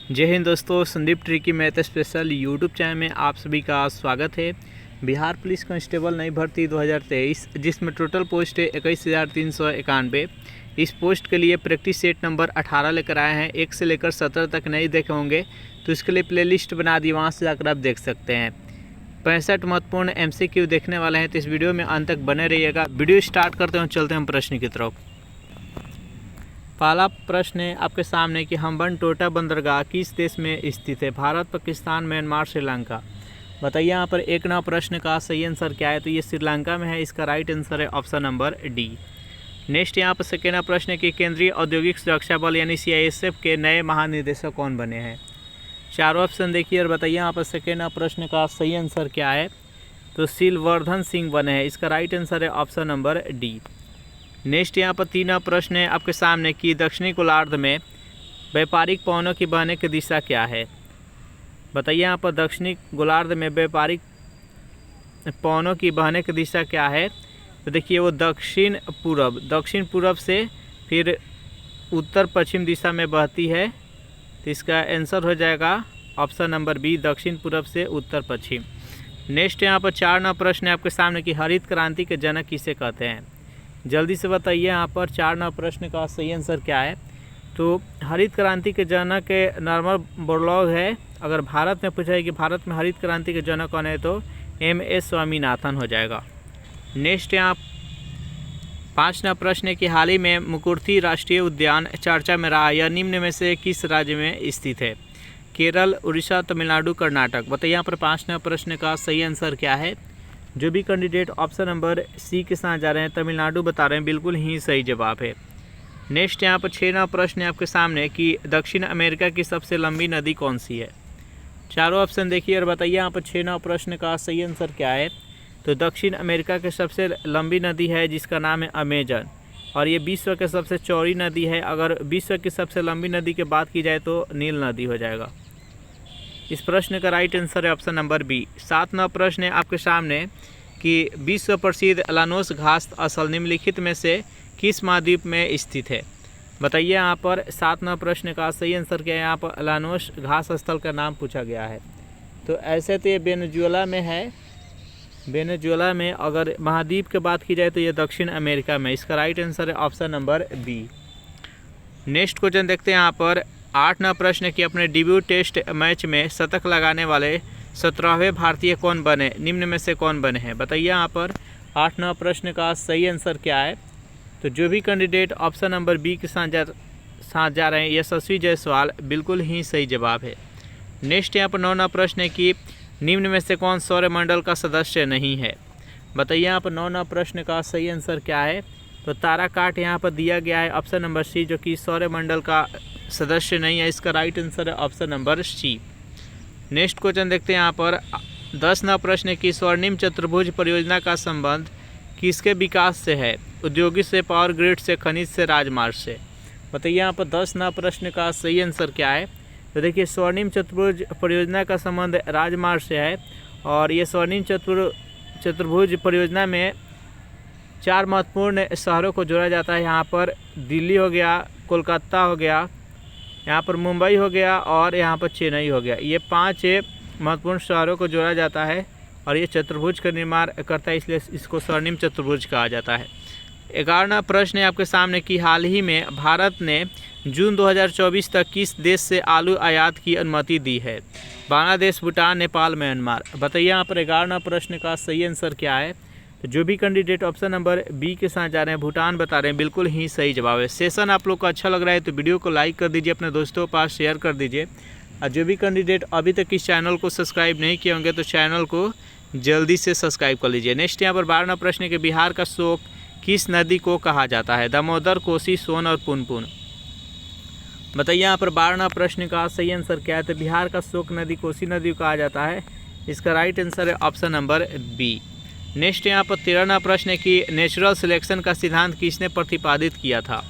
जय हिंद दोस्तों, Sandeep tricky math special YouTube channel में आप सभी का स्वागत है। बिहार पुलिस कांस्टेबल नई भर्ती 2023 जिसमें टोटल पोस्ट है 21,391। इस पोस्ट के लिए प्रैक्टिस सेट नंबर 18 लेकर आए हैं। 1 से लेकर 17 तक नहीं देखे होंगे तो इसके लिए प्लेलिस्ट बना दी, वहाँ से जाकर आप देख सकते हैं। 65 महत्वपूर्ण MCQ देखने वाले हैं तो इस वीडियो में अंत तक बने रहिएगा। वीडियो स्टार्ट करते हैं, चलते हैं प्रश्न की तरफ। पहला प्रश्न है आपके सामने कि हम्बनटोटा बंदरगाह किस देश में स्थित है? भारत, पाकिस्तान, म्यांमार, श्रीलंका। बताइए यहाँ पर एक नंबर प्रश्न का सही आंसर क्या है? तो ये श्रीलंका में है। इसका राइट आंसर है ऑप्शन नंबर डी। नेक्स्ट यहाँ पर सेकेंड प्रश्न है कि केंद्रीय औद्योगिक सुरक्षा बल यानी CISF के नए महानिदेशक कौन बने हैं? चारों ऑप्शन देखिए और बताइए यहाँ पर सेकेंड प्रश्न का सही आंसर क्या है? तो शिलवर्धन सिंह बने हैं। इसका राइट आंसर है ऑप्शन नंबर डी। नेक्स्ट यहाँ पर तीन प्रश्न है आपके सामने कि दक्षिणी गोलार्ध में व्यापारिक पवनों की बहने की दिशा क्या है? बताइए यहाँ पर दक्षिणी गोलार्ध में व्यापारिक पवनों की बहने की दिशा क्या है? तो देखिए वो दक्षिण पूर्व से फिर उत्तर पश्चिम दिशा में बहती है। तो इसका आंसर हो जाएगा ऑप्शन नंबर बी, दक्षिण पूर्व से उत्तर पश्चिम। नेक्स्ट यहाँ पर 4 नंबर प्रश्न है आपके सामने कि हरित क्रांति के जनक किसे कहते हैं? जल्दी से बताइए यहाँ पर 4 नंबर प्रश्न का सही आंसर क्या है? तो हरित क्रांति के जनक नॉर्मन बोरलॉग है। अगर भारत में पूछा है कि भारत में हरित क्रांति के जनक कौन है तो MS स्वामीनाथन हो जाएगा। नेक्स्ट यहाँ 5 नंबर प्रश्न है कि हाल ही में मुकुर्थी राष्ट्रीय उद्यान चर्चा में रहा, यह निम्न में से किस राज्य में स्थित है? केरल, उड़ीसा, तमिलनाडु, कर्नाटक। बताइए यहाँ पर 5 नंबर प्रश्न का सही आंसर क्या है? जो भी कैंडिडेट ऑप्शन नंबर सी के साथ जा रहे हैं, तमिलनाडु बता रहे हैं, बिल्कुल ही सही जवाब है। नेक्स्ट यहाँ पर 6 नंबर प्रश्न है आपके सामने कि दक्षिण अमेरिका की सबसे लंबी नदी कौन सी है? चारों ऑप्शन देखिए और बताइए यहाँ पर 6 नंबर प्रश्न का सही आंसर क्या है? तो दक्षिण अमेरिका की सबसे लंबी नदी है जिसका नाम है अमेजन, और ये विश्व की सबसे चौड़ी नदी है। अगर विश्व की सबसे लंबी नदी की बात की जाए तो नील नदी हो जाएगा। इस प्रश्न का राइट आंसर है ऑप्शन नंबर बी। 7 नंबर प्रश्न है आपके सामने कि विश्व प्रसिद्ध अलानोस घास स्थल निम्नलिखित में से किस महाद्वीप में स्थित है? बताइए यहाँ पर 7 नंबर प्रश्न का सही आंसर क्या है? यहाँ पर अलानोस घास स्थल का नाम पूछा गया है। तो ऐसे तो ये वेनेजुएला में है। वेनेजुएला में अगर महाद्वीप की बात की जाए तो ये दक्षिण अमेरिका में। इसका राइट आंसर है option number B. Next question देखते हैं यहाँ पर 8 नंबर प्रश्न की अपने डेब्यू टेस्ट मैच में शतक लगाने वाले 17वें भारतीय कौन बने? निम्न में से कौन बने हैं? बताइए यहाँ पर 8 नंबर प्रश्न का सही आंसर क्या है? तो जो भी कैंडिडेट ऑप्शन नंबर बी के साथ जा रहे हैं, यशस्वी जायसवाल, बिल्कुल ही सही जवाब है। नेक्स्ट यहाँ पर 9 नंबर प्रश्न है कि निम्न में से कौन सौरमंडल का सदस्य नहीं है? बताइए यहाँ पर 9 नंबर प्रश्न का सही आंसर क्या है? तो ताराकाट यहाँ पर दिया गया है ऑप्शन नंबर सी, जो कि सौरमंडल का सदस्य नहीं है। इसका राइट आंसर है option number C. Next question देखते हैं यहाँ पर 10 नंबर प्रश्न की स्वर्णिम चतुर्भुज परियोजना का संबंध किसके विकास से है? औद्योगिक से, पावर ग्रिड से, खनिज से, राजमार्ग से। बताइए यहाँ पर 10 नंबर प्रश्न का सही आंसर क्या है? तो देखिए स्वर्णिम चतुर्भुज परियोजना का संबंध राजमार्ग से है, और ये स्वर्णिम चतुर्भुज परियोजना में 4 महत्वपूर्ण शहरों को जोड़ा जाता है। यहाँ पर दिल्ली हो गया, कोलकाता हो गया, यहाँ पर मुंबई हो गया और यहाँ पर चेन्नई हो गया। ये 5 महत्वपूर्ण शहरों को जोड़ा जाता है और ये चतुर्भुज का निर्माण करता है, इसलिए इसको स्वर्णिम चतुर्भुज कहा जाता है। 11वां प्रश्न है आपके सामने कि हाल ही में भारत ने जून 2024 तक किस देश से आलू आयात की अनुमति दी है? बांग्लादेश, भूटान, नेपाल, म्यांमार। बताइए यहाँ पर 11वां प्रश्न का सही आंसर क्या है? तो जो भी कैंडिडेट ऑप्शन नंबर बी के साथ जा रहे हैं, भूटान बता रहे हैं, बिल्कुल ही सही जवाब है। सेशन आप लोग को अच्छा लग रहा है तो वीडियो को लाइक कर दीजिए, अपने दोस्तों के पास शेयर कर दीजिए। और जो भी कैंडिडेट अभी तक इस चैनल को सब्सक्राइब नहीं किए होंगे तो चैनल को जल्दी से सब्सक्राइब कर लीजिए। नेक्स्ट यहाँ पर 12वां प्रश्न है कि बिहार का शोक किस नदी को कहा जाता है? दामोदर, कोसी, सोन और पुनपुन। बताइए यहाँ पर 12वां प्रश्न का सही आंसर क्या है? तो बिहार का शोक नदी कोसी नदी को कहा जाता है। इसका राइट आंसर है ऑप्शन नंबर बी। नेक्स्ट यहाँ पर 13वां प्रश्न है कि नेचुरल सिलेक्शन का सिद्धांत किसने प्रतिपादित किया था?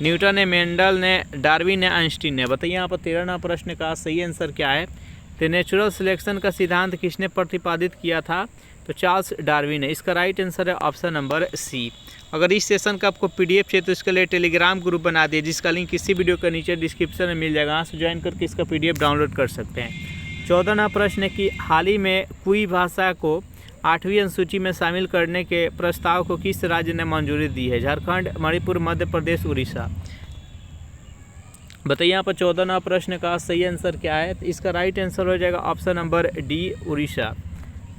न्यूटन ने, मेंडल ने, डार्विन ने, आइंस्टीन ने। बताइए यहाँ पर 13वां प्रश्न का सही आंसर क्या है? तो नेचुरल सिलेक्शन का सिद्धांत किसने प्रतिपादित किया था? तो चार्ल्स डार्विन ने। इसका राइट आंसर है ऑप्शन नंबर सी। अगर इस सेशन का आपको PDF चाहिए तो इसके लिए टेलीग्राम ग्रुप बना दिए, जिसका लिंक इसी वीडियो के नीचे डिस्क्रिप्शन में मिल जाएगा। यहाँ से ज्वाइन करके इसका PDF डाउनलोड कर सकते हैं। 14वां प्रश्न है कि हाल ही में कुई भाषा को 8वीं अनुसूची में शामिल करने के प्रस्ताव को किस राज्य ने मंजूरी दी है? झारखंड, मणिपुर, मध्य प्रदेश, उड़ीसा। बताइए यहाँ पर 14वां प्रश्न का सही आंसर क्या है? तो इसका राइट आंसर हो जाएगा option number D, Orissa.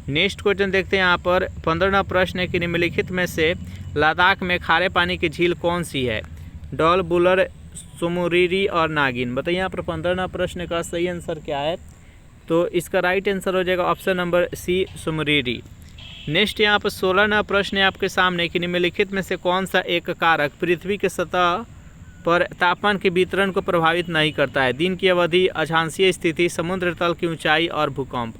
Next question देखते हैं यहाँ पर 15वां प्रश्न है कि निम्नलिखित में से लद्दाख में खारे पानी की झील कौन सी है? डॉल, बुलर, सुमुरीरी और नागिन। बताइए यहाँ पर 15वां प्रश्न का सही आंसर क्या है? तो इसका राइट आंसर हो जाएगा ऑप्शन नंबर सी, सुमुरीरी। नेक्स्ट यहाँ पर 16वां प्रश्न है आपके सामने कि निम्नलिखित में से कौन सा एक कारक पृथ्वी के सतह पर तापमान के वितरण को प्रभावित नहीं करता है? दिन की अवधि, अक्षांशीय स्थिति, समुद्र तल की ऊंचाई और भूकंप।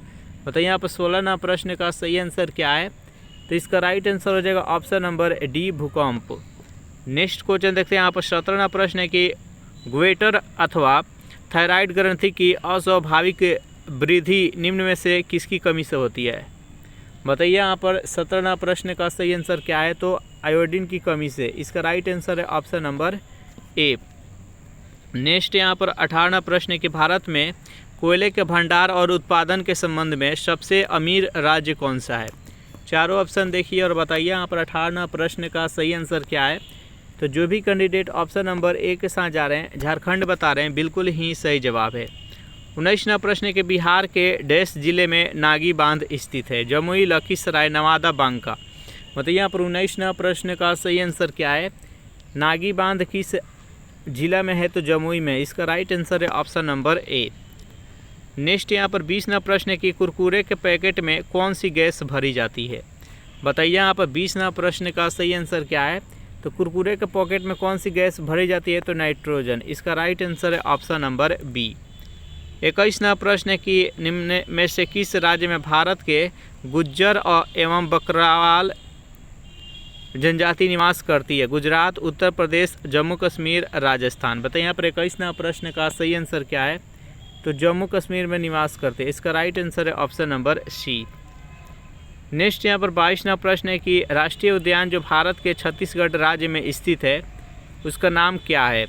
बताइए यहाँ पर 16वां प्रश्न का सही आंसर क्या है? तो इसका राइट आंसर हो जाएगा ऑप्शन नंबर डी, भूकंप। नेक्स्ट क्वेश्चन देखते हैं यहाँ पर 17वां प्रश्न है कि ग्वेटर अथवा थायराइड ग्रंथि की अस्वाभाविक वृद्धि निम्न में से किसकी कमी से होती है? बताइए यहाँ पर 17वां प्रश्न का सही आंसर क्या है? तो आयोडीन की कमी से। इसका राइट आंसर है ऑप्शन नंबर ए। नेक्स्ट यहाँ पर 18वां प्रश्न है कि भारत में कोयले के भंडार और उत्पादन के संबंध में सबसे अमीर राज्य कौन सा है? चारों ऑप्शन देखिए और बताइए यहाँ पर 18वां प्रश्न का सही आंसर क्या है? तो जो भी कैंडिडेट ऑप्शन नंबर ए के साथ जा रहे हैं, झारखंड बता रहे हैं, बिल्कुल ही सही जवाब है। 19वां प्रश्न के बिहार के डैश जिले में नागी बांध स्थित है? जमुई, लखीसराय, नवादा, बांका। बताइए यहाँ पर 19वां प्रश्न का सही आंसर क्या है? नागी बांध किस जिला में है? तो जमुई में। इसका राइट आंसर है ऑप्शन नंबर ए। नेक्स्ट यहाँ पर 20वां प्रश्न है कि कुरकुरे के पैकेट में कौन सी गैस भरी जाती है? बताइए यहाँ पर 20वां प्रश्न का सही आंसर क्या है? तो कुरकुरे के पॉकेट में कौन सी गैस भरी जाती है? तो नाइट्रोजन। इसका राइट आंसर है ऑप्शन नंबर बी। 21वां प्रश्न है कि निम्न में से किस राज्य में भारत के गुज्जर एवं बकरवाल जनजाति निवास करती है? गुजरात, उत्तर प्रदेश, जम्मू कश्मीर, राजस्थान। बताइए यहाँ पर 21वां प्रश्न का सही आंसर क्या है? तो जम्मू कश्मीर में निवास करते हैं। इसका राइट आंसर है ऑप्शन नंबर सी। नेक्स्ट यहाँ पर 22वां प्रश्न है कि राष्ट्रीय उद्यान जो भारत के छत्तीसगढ़ राज्य में स्थित है उसका नाम क्या है?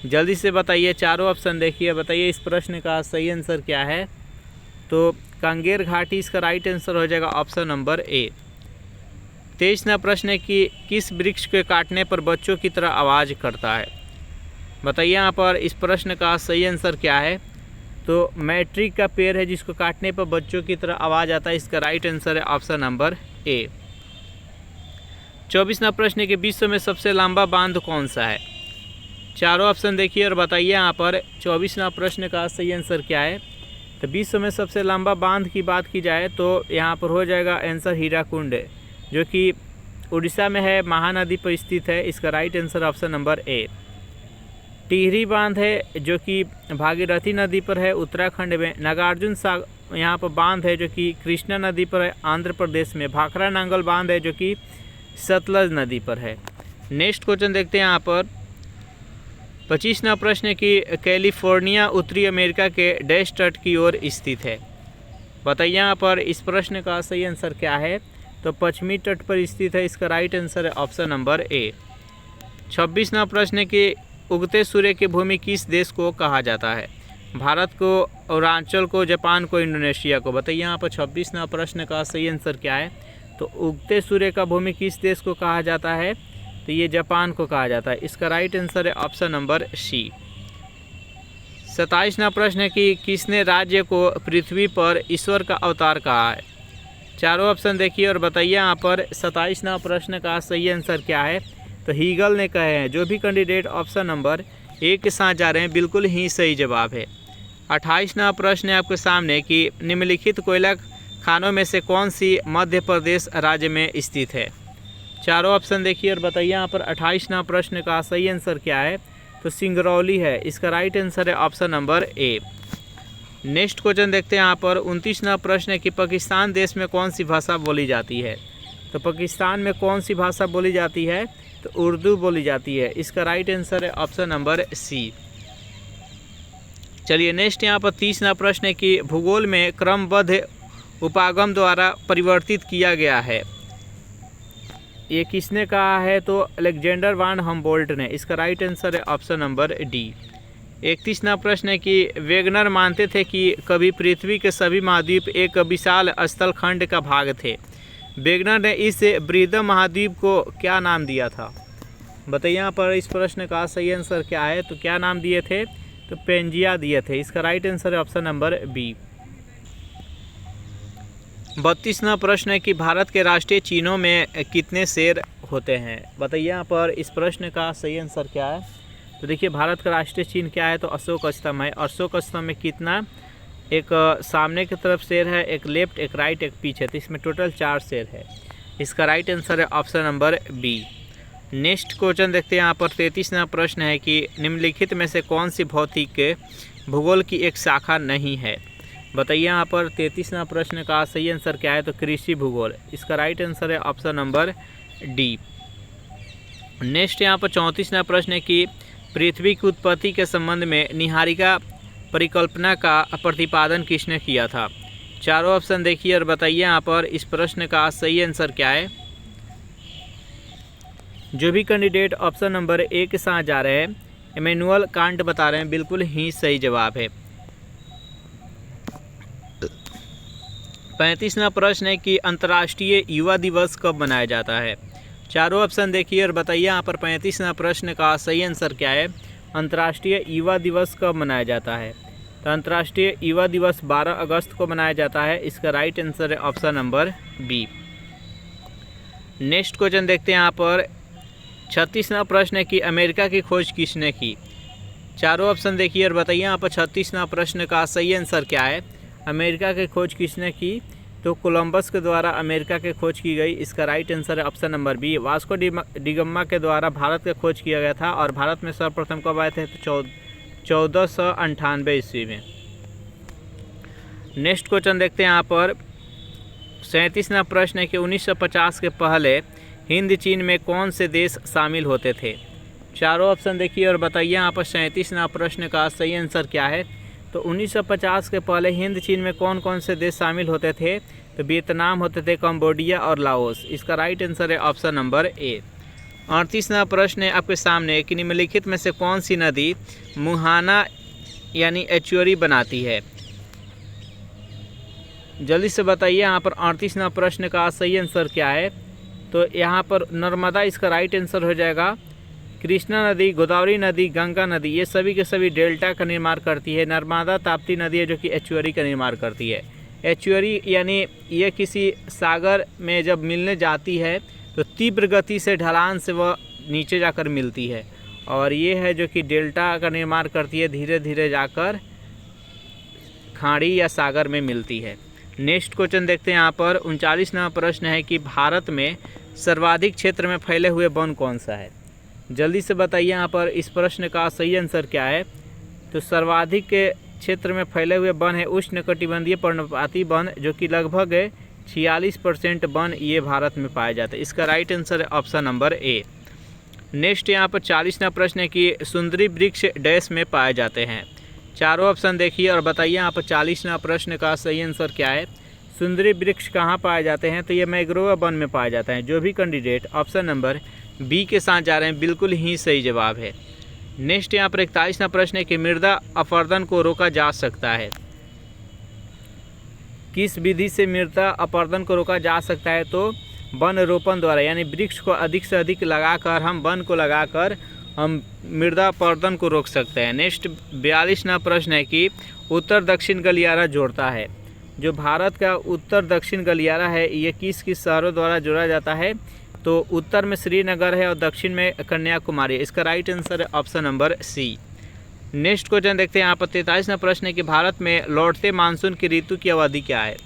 जल्दी से बताइए, चारों ऑप्शन देखिए, बताइए इस प्रश्न का सही आंसर क्या है? तो कांगेर घाटी। इसका राइट आंसर हो जाएगा ऑप्शन नंबर ए। 23वां प्रश्न है कि किस वृक्ष के काटने पर बच्चों की तरह आवाज़ करता है? बताइए यहाँ पर इस प्रश्न का सही आंसर क्या है? तो मैट्रिक का पेड़ है जिसको काटने पर बच्चों की तरह आवाज़ आता है। इसका राइट आंसर है ऑप्शन नंबर ए। 24वां प्रश्न है कि विश्व में सबसे लंबा बांध कौन सा है? चारों ऑप्शन देखिए और बताइए यहाँ पर 24वां प्रश्न का सही आंसर क्या है? तो विश्व में सबसे लंबा बांध की बात की जाए तो यहाँ पर हो जाएगा आंसर हीराकुंड, जो कि उड़ीसा में है, महानदी पर स्थित है। इसका right answer option number A. Tehri बांध है जो कि भागीरथी नदी पर है, उत्तराखंड में। नागार्जुन सागर यहाँ पर बांध है जो कि कृष्णा नदी पर है, आंध्र प्रदेश में। भाखरा नांगल बांध है जो कि सतलज नदी पर है। नेक्स्ट क्वेश्चन देखते हैं यहाँ पर 25वां प्रश्न है कि कैलिफोर्निया उत्तरी अमेरिका के डैश तट की ओर स्थित है? बताइए यहाँ पर इस प्रश्न का सही आंसर क्या है? तो पश्चिमी तट पर स्थित है। इसका राइट आंसर है ऑप्शन नंबर ए। 26वां प्रश्न है कि उगते सूर्य की भूमि किस देश को कहा जाता है? भारत को, अरुणाचल को, जापान को, इंडोनेशिया को। बताइए यहाँ पर 26वां प्रश्न का सही आंसर क्या है? तो उगते सूर्य का भूमि किस देश को कहा जाता है? तो ये जापान को कहा जाता है। इसका राइट आंसर है ऑप्शन नंबर सी। 27वां प्रश्न है कि किसने राज्य को पृथ्वी पर ईश्वर का अवतार कहा है? चारों ऑप्शन देखिए और बताइए यहाँ पर 27वां प्रश्न का सही आंसर क्या है? तो हीगल ने कहे हैं। जो भी कैंडिडेट ऑप्शन नंबर ए के साथ जा रहे हैं बिल्कुल ही सही जवाब है। 28वां प्रश्न है आपके सामने कि निम्नलिखित कोयला खानों में से कौन सी मध्य प्रदेश राज्य में स्थित है? चारों ऑप्शन देखिए और बताइए यहाँ पर 28वां प्रश्न का सही आंसर क्या है? तो सिंगरौली है। इसका राइट आंसर है option number A. Next question देखते हैं यहाँ पर 29वां प्रश्न है कि पाकिस्तान देश में कौन सी भाषा बोली जाती है? तो पाकिस्तान में कौन सी भाषा बोली जाती है? तो उर्दू बोली जाती है। इसका राइट आंसर है ऑप्शन नंबर सी। चलिए नेक्स्ट यहाँ पर 30वां प्रश्न है कि भूगोल में क्रमबद्ध उपागम द्वारा परिवर्तित किया गया है। ये किसने कहा है? तो अलेक्जेंडर वान हम्बोल्ट ने। इसका राइट आंसर है ऑप्शन नंबर डी। 31वां प्रश्न है कि वेगनर मानते थे कि कभी पृथ्वी के सभी महाद्वीप एक विशाल स्थल खंड का भाग थे। वेगनर ने इस बृहद महाद्वीप को क्या नाम दिया था? बताइए यहाँ पर इस प्रश्न का सही आंसर क्या है? तो क्या नाम दिए थे? तो पेंजिया दिए थे। इसका राइट आंसर है ऑप्शन नंबर बी। 32वां प्रश्न है कि भारत के राष्ट्रीय चिन्हों में कितने शेर होते हैं? बताइए यहाँ पर इस प्रश्न का सही आंसर क्या है? तो देखिए भारत का राष्ट्रीय चिन्ह क्या है? तो अशोक स्तंभ है। अशोक स्तंभ में कितना? एक सामने की तरफ शेर है, एक लेफ्ट, एक राइट, एक पीछे, तो इसमें टोटल 4 शेर है। इसका राइट आंसर है option number B. Next question देखते हैं यहाँ पर 33वां प्रश्न है कि निम्नलिखित में से कौन सी भौतिक भूगोल की एक शाखा नहीं है? बताइए यहाँ पर 33वां प्रश्न का सही आंसर क्या है? तो कृषि भूगोल। इसका राइट आंसर है ऑप्शन नंबर डी। नेक्स्ट यहाँ पर 34वां प्रश्न है कि पृथ्वी की उत्पत्ति के संबंध में निहारिका परिकल्पना का प्रतिपादन किसने किया था? चारों ऑप्शन देखिए और बताइए यहाँ पर इस प्रश्न का सही आंसर क्या है? जो भी कैंडिडेट ऑप्शन नंबर ए के साथ जा रहे हैं, इमैनुअल कांट बता रहे हैं, बिल्कुल ही सही जवाब है। 35वां प्रश्न है कि अंतर्राष्ट्रीय युवा दिवस कब मनाया जाता है? चारों ऑप्शन देखिए और बताइए यहाँ पर 35वां प्रश्न का सही आंसर क्या है? अंतर्राष्ट्रीय युवा दिवस कब मनाया जाता है? तो अंतर्राष्ट्रीय युवा दिवस 12 अगस्त को मनाया जाता है। इसका राइट आंसर है option number B. Next question देखते हैं यहाँ पर 36वां प्रश्न है कि अमेरिका की खोज किसने की? चारों ऑप्शन देखिए और बताइए यहाँ पर 36वां प्रश्न का सही आंसर क्या है? अमेरिका की खोज किसने की? तो कोलंबस के द्वारा अमेरिका की खोज की गई। इसका राइट आंसर है ऑप्शन नंबर बी। वास्को डिगम्मा के द्वारा भारत की खोज किया गया था और भारत में सर्वप्रथम कब आए थे? तो 1498 ईस्वी में। नेक्स्ट क्वेश्चन देखते हैं यहाँ पर 37वां प्रश्न है कि 1950 के पहले हिंद चीन में कौन से देश शामिल होते थे? चारों ऑप्शन देखिए और बताइए यहाँ पर 37वां प्रश्न का सही आंसर क्या है? तो 1950 के पहले हिंद चीन में कौन कौन से देश शामिल होते थे? तो वियतनाम होते थे, कंबोडिया और लाओस। इसका राइट आंसर है ऑप्शन नंबर ए। 38वां प्रश्न है आपके सामने कि निम्नलिखित में से कौन सी नदी मुहाना यानी एचुअरी बनाती है? जल्दी से बताइए यहाँ पर 38वां प्रश्न का सही आंसर क्या है? तो यहाँ पर नर्मदा इसका राइट आंसर हो जाएगा। कृष्णा नदी, गोदावरी नदी, गंगा नदी, ये सभी के सभी डेल्टा का निर्माण करती है। नर्मदा ताप्ती नदी है जो कि एचुअरी का निर्माण करती है। एचुअरी यानी ये किसी सागर में जब मिलने जाती है तो तीव्र गति से ढलान से वह नीचे जाकर मिलती है, और ये है जो कि डेल्टा का निर्माण करती है, धीरे धीरे जाकर खाड़ी या सागर में मिलती है। नेक्स्ट क्वेश्चन देखते हैं यहाँ पर 39वां प्रश्न है कि भारत में सर्वाधिक क्षेत्र में फैले हुए वन कौन सा है? जल्दी से बताइए यहाँ पर इस प्रश्न का सही आंसर क्या है? तो सर्वाधिक के क्षेत्र में फैले हुए वन है उष्णकटिबंधीय पर्णपाती वन, जो कि लगभग 46% वन ये भारत में पाए जाते हैं। इसका राइट आंसर है ऑप्शन नंबर ए। नेक्स्ट यहाँ पर 40वां प्रश्न है कि सुंदरी वृक्ष डैश में पाए जाते हैं। चारों ऑप्शन देखिए और बताइए यहाँ पर 40वां प्रश्न का सही आंसर क्या है? सुंदरी वृक्ष कहाँ पाए जाते हैं? तो ये मैंग्रोव वन में पाए जाते हैं। जो भी कैंडिडेट ऑप्शन नंबर बी के साथ जा रहे हैं, बिल्कुल ही सही जवाब है। नेक्स्ट यहाँ पर 41वां प्रश्न है कि मृदा अपरदन को रोका जा सकता है। किस विधि से मृदा अपरदन को रोका जा सकता है? तो वन रोपण द्वारा, यानी वृक्ष को अधिक से अधिक लगाकर, हम वन को लगाकर हम मृदा अपरदन को रोक सकते हैं। नेक्स्ट 42वां प्रश्न है कि उत्तर दक्षिण गलियारा जोड़ता है। जो भारत का उत्तर दक्षिण गलियारा है ये किस किस शहरों द्वारा जोड़ा जाता है? तो उत्तर में श्रीनगर है और दक्षिण में कन्याकुमारी। इसका राइट आंसर है option number C. Next question देखते हैं यहाँ पर 43वां प्रश्न है कि भारत में लौटते मानसून की ऋतु की अवधि क्या है?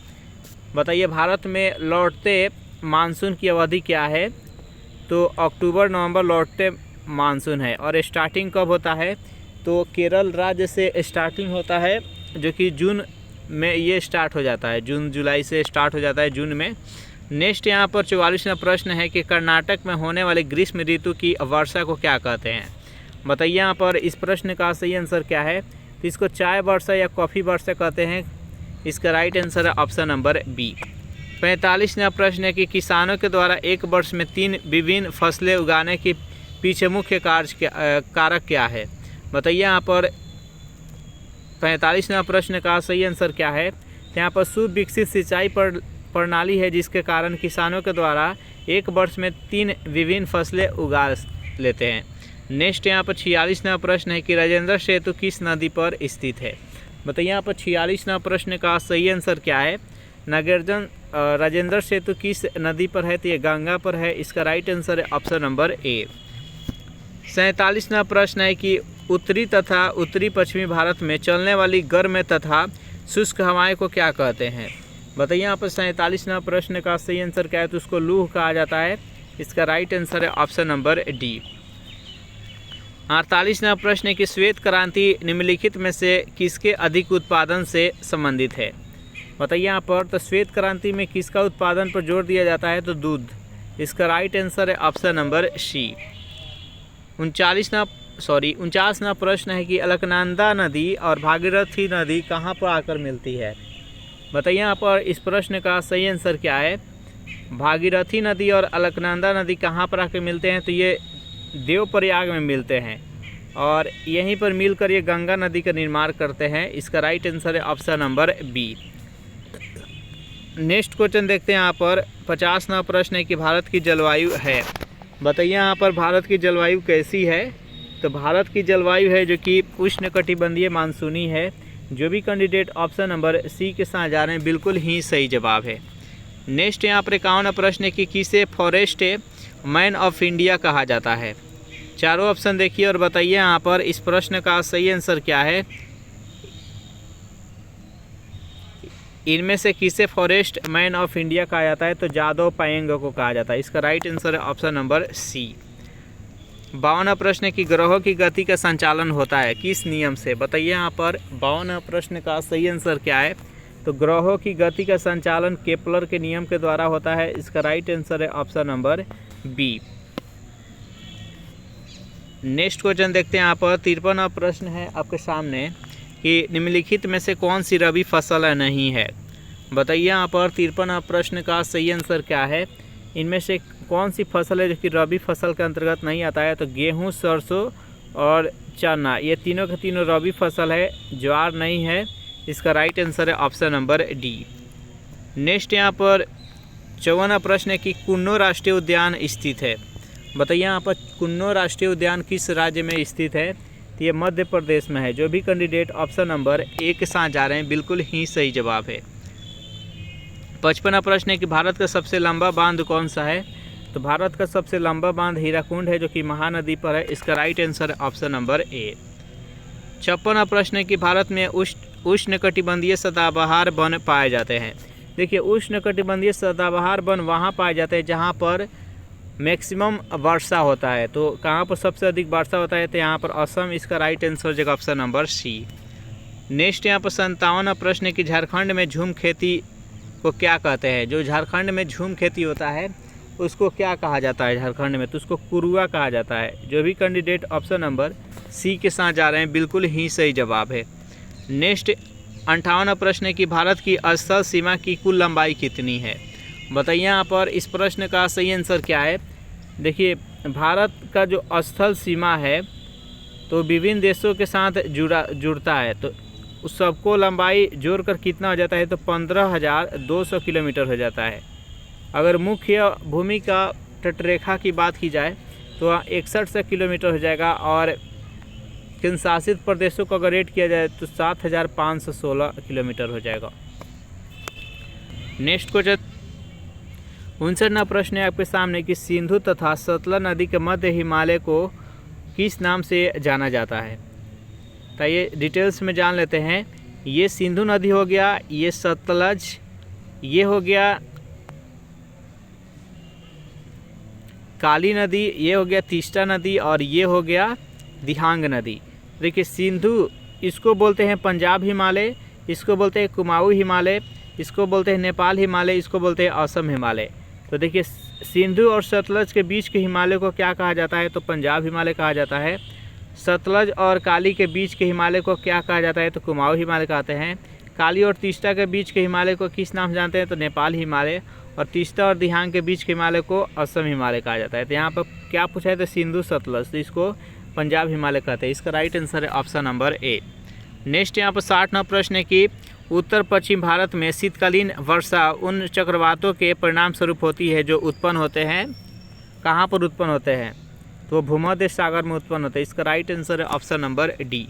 बताइए भारत में लौटते मानसून की अवधि क्या है? तो अक्टूबर नवंबर लौटते मानसून है। और स्टार्टिंग कब होता है? तो केरल राज्य से स्टार्टिंग होता है, जो कि जून में ये स्टार्ट हो जाता है, जून जुलाई से स्टार्ट हो जाता है जून में। नेक्स्ट यहाँ पर 44वां प्रश्न है कि कर्नाटक में होने वाले ग्रीष्म ऋतु की वर्षा को क्या कहते हैं? बताइए यहाँ पर इस प्रश्न का सही आंसर क्या है? तो इसको चाय वर्षा या कॉफ़ी वर्षा कहते हैं। इसका राइट आंसर है ऑप्शन नंबर बी। 45वां प्रश्न है कि किसानों के द्वारा एक वर्ष में 3 विभिन्न फसलें उगाने के पीछे मुख्य कारक क्या है। बताइए यहाँ पर 45वां प्रश्न का सही आंसर क्या है। तो यहाँ पर सुविकसित सिंचाई प्रणाली है जिसके कारण किसानों के द्वारा एक वर्ष में 3 विभिन्न फसलें उगा लेते हैं। नेक्स्ट यहाँ पर 46वां प्रश्न है कि राजेंद्र सेतु किस नदी पर स्थित है। बताइए यहाँ पर 46वां प्रश्न का सही आंसर क्या है। राजेंद्र सेतु किस नदी पर है। तो ये गंगा पर है। इसका राइट आंसर है ऑप्शन नंबर ए। 47वां प्रश्न है कि उत्तरी तथा उत्तरी पश्चिमी भारत में चलने वाली गर्म तथा शुष्क हवाएं को क्या कहते हैं। बताइए यहाँ पर 47वां प्रश्न का सही आंसर क्या है। तो उसको लूह कहा जाता है। इसका राइट आंसर है ऑप्शन नंबर डी। 48वां प्रश्न है कि श्वेत क्रांति निम्नलिखित में से किसके अधिक उत्पादन से संबंधित है। बताइए यहाँ पर तो श्वेत क्रांति में किसका उत्पादन पर जोर दिया जाता है। तो दूध। इसका राइट आंसर है ऑप्शन नंबर सी। 49वां प्रश्न है कि अलकनंदा नदी और भागीरथी नदी कहाँ पर आकर मिलती है। बताइए यहाँ पर इस प्रश्न का सही आंसर क्या है। भागीरथी नदी और अलकनंदा नदी कहाँ पर आकर मिलते हैं। तो ये देवप्रयाग में मिलते हैं और यहीं पर मिलकर ये गंगा नदी का निर्माण करते हैं। इसका राइट आंसर है option number B. Next question देखते हैं यहाँ पर 50वां प्रश्न है कि भारत की जलवायु है। बताइए यहाँ पर भारत की जलवायु कैसी है। तो भारत की जलवायु है जो कि उष्णकटिबंधीय मानसूनी है। जो भी कैंडिडेट ऑप्शन नंबर सी के साथ जा रहे हैं बिल्कुल ही सही जवाब है। नेक्स्ट यहाँ पर 51वां प्रश्न है कि किसे फॉरेस्ट मैन ऑफ इंडिया कहा जाता है। चारों ऑप्शन देखिए और बताइए यहाँ पर इस प्रश्न का सही आंसर क्या है। इनमें से किसे फॉरेस्ट मैन ऑफ इंडिया कहा जाता है। तो जादव पायेंग को कहा जाता है। इसका राइट आंसर है ऑप्शन नंबर सी। 52वां प्रश्न है कि ग्रहों की गति का संचालन होता है किस नियम से। बताइए यहाँ पर 52वां प्रश्न का सही आंसर क्या है। तो ग्रहों की गति का संचालन केपलर के नियम के द्वारा होता है। इसका राइट आंसर है option number B. Next question देखते हैं यहाँ पर 53वां प्रश्न है आपके सामने कि निम्नलिखित में से कौन सी रबी फसल नहीं है। बताइए यहाँ पर 53वां प्रश्न का सही आंसर क्या है। इनमें से कौन सी फसल है जो कि रबी फसल के अंतर्गत नहीं आता है। तो गेहूँ, सरसों और चना ये तीनों के तीनों रबी फसल है। ज्वार नहीं है। इसका राइट आंसर है ऑप्शन नंबर डी। नेक्स्ट यहाँ पर 54वां प्रश्न है कि कुन्नो राष्ट्रीय उद्यान स्थित है। बताइए यहाँ पर कुन्नो राष्ट्रीय उद्यान किस राज्य में स्थित है। तो ये मध्य प्रदेश में है। जो भी कैंडिडेट ऑप्शन नंबर ए के साथ जा रहे हैं बिल्कुल ही सही जवाब है। 55वां प्रश्न है कि भारत का सबसे लंबा बांध कौन सा है। तो भारत का सबसे लंबा बांध हीराकुंड है जो कि महानदी पर है। इसका राइट आंसर है ऑप्शन नंबर ए। 56वां प्रश्न है कि भारत में उष्णकटिबंधीय सदाबहार वन पाए जाते हैं। देखिए उष्णकटिबंधीय सदाबहार वन वहाँ पाए जाते हैं जहाँ पर मैक्सिमम वर्षा होता है। तो कहाँ पर सबसे अधिक वर्षा होता है। तो यहाँ पर असम। इसका राइट आंसर हो जाएगा ऑप्शन नंबर सी। नेक्स्ट यहाँ पर 57वां प्रश्न है कि झारखंड में झूम खेती को क्या कहते हैं। जो झारखंड में झूम खेती होता है उसको क्या कहा जाता है झारखंड में। तो उसको कुरुआ कहा जाता है। जो भी कैंडिडेट ऑप्शन नंबर सी के साथ जा रहे हैं बिल्कुल ही सही जवाब है। नेक्स्ट 58वां प्रश्न है कि भारत की स्थल सीमा की कुल लंबाई कितनी है। बताइए यहाँ पर इस प्रश्न का सही आंसर क्या है। देखिए भारत का जो स्थल सीमा है तो विभिन्न देशों के साथ जुड़ता है। तो उस सबको लंबाई जोड़कर कितना हो जाता है। तो 15,200 किलोमीटर हो जाता है। अगर मुख्य भूमि का तटरेखा की बात की जाए तो 61 किलोमीटर हो जाएगा और केंद्र शासित प्रदेशों को अगर रेट किया जाए तो 7,516 किलोमीटर हो जाएगा। नेक्स्ट क्वेश्चन 59वां प्रश्न है आपके सामने कि सिंधु तथा सतलज नदी के मध्य हिमालय को किस नाम से जाना जाता है। तो ये डिटेल्स में जान लेते हैं। ये सिंधु नदी हो गया, ये सतलज, ये हो गया काली नदी, ये हो गया तीस्ता नदी और ये हो गया दिहांग नदी। देखिए सिंधु इसको बोलते हैं पंजाब हिमालय, इसको बोलते हैं कुमाऊं हिमालय, इसको बोलते हैं नेपाल हिमालय, इसको बोलते हैं असम हिमालय। तो देखिए सिंधु और सतलज के बीच के हिमालय को क्या कहा जाता है। तो पंजाब हिमालय कहा जाता है। सतलज और काली के बीच के हिमालय को क्या कहा जाता है। तो कुमाऊं हिमालय कहते हैं। काली और तीस्ता के बीच के हिमालय को किस नाम से जानते हैं? तो नेपाल हिमालय। और तीस्ता और दिहांग के बीच के हिमालय को असम हिमालय कहा जाता है। तो यहाँ पर क्या पूछा है? तो सिंधु सतलज, तो इसको पंजाब हिमालय कहते हैं। इसका राइट आंसर है ऑप्शन नंबर ए। नेक्स्ट यहाँ पर 60वां प्रश्न है कि उत्तर पश्चिम भारत में शीतकालीन वर्षा उन चक्रवातों के परिणाम स्वरूप होती है जो उत्पन्न होते हैं, कहाँ पर उत्पन्न होते हैं? तो भूमध्य सागर में उत्पन्न होते हैं। इसका राइट आंसर है ऑप्शन नंबर डी।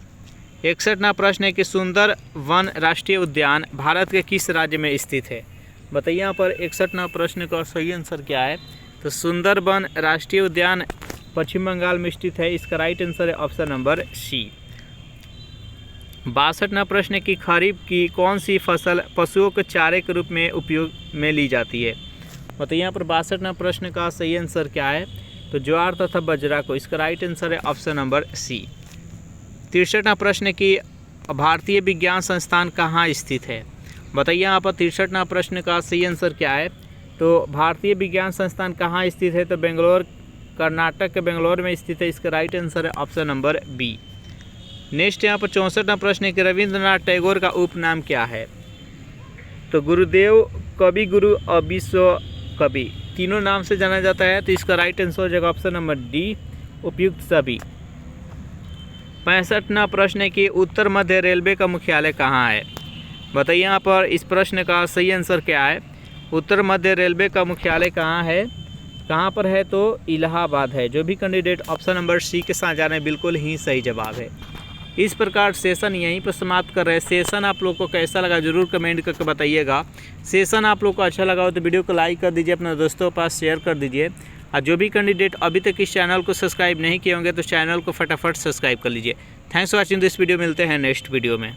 61वां प्रश्न है कि सुंदर वन राष्ट्रीय उद्यान भारत के किस राज्य में स्थित है? बताइए यहाँ पर 61वां प्रश्न का सही आंसर क्या है? तो सुंदरबन राष्ट्रीय उद्यान पश्चिम बंगाल में स्थित है। इसका राइट आंसर है ऑप्शन नंबर सी। 62वां प्रश्न है कि खरीफ की कौन सी फसल पशुओं के चारे के रूप में उपयोग में ली जाती है? बताइए यहाँ पर 62वां प्रश्न का सही आंसर क्या है? तो ज्वार तथा बाजरा को। इसका राइट आंसर है ऑप्शन नंबर सी। 63वां प्रश्न है कि भारतीय विज्ञान संस्थान कहाँ स्थित है? बताइए यहाँ पर 63वां प्रश्न का सही आंसर क्या है? तो भारतीय विज्ञान संस्थान कहाँ स्थित है? तो बेंगलोर, कर्नाटक के बेंगलोर में स्थित है। इसका राइट आंसर है ऑप्शन नंबर बी। नेक्स्ट यहाँ पर 64वां प्रश्न है कि रविंद्रनाथ टैगोर का उपनाम क्या है? तो गुरुदेव, कवि गुरु और विश्व कवि, तीनों नाम से जाना जाता है। तो इसका राइट आंसर हो जाएगा ऑप्शन नंबर डी, उपयुक्त सभी। 65वां प्रश्न है कि उत्तर मध्य रेलवे का मुख्यालय कहाँ है? बताइए यहाँ पर इस प्रश्न का सही आंसर क्या है? उत्तर मध्य रेलवे का मुख्यालय कहाँ है, कहाँ पर है? तो इलाहाबाद है। जो भी कैंडिडेट ऑप्शन नंबर सी के साथ जा रहे हैं बिल्कुल ही सही जवाब है। इस प्रकार सेशन यहीं पर समाप्त कर रहे हैं। सेशन आप लोग को कैसा लगा जरूर कमेंट करके बताइएगा। सेशन आप लोग को अच्छा लगा हो तो वीडियो को लाइक कर दीजिए, अपने दोस्तों के पास शेयर कर दीजिए। और जो भी कैंडिडेट अभी तक इस चैनल को सब्सक्राइब नहीं किए होंगे तो चैनल को फटाफट सब्सक्राइब कर लीजिए। Thanks for watching this video. मिलते हैं नेक्स्ट वीडियो में।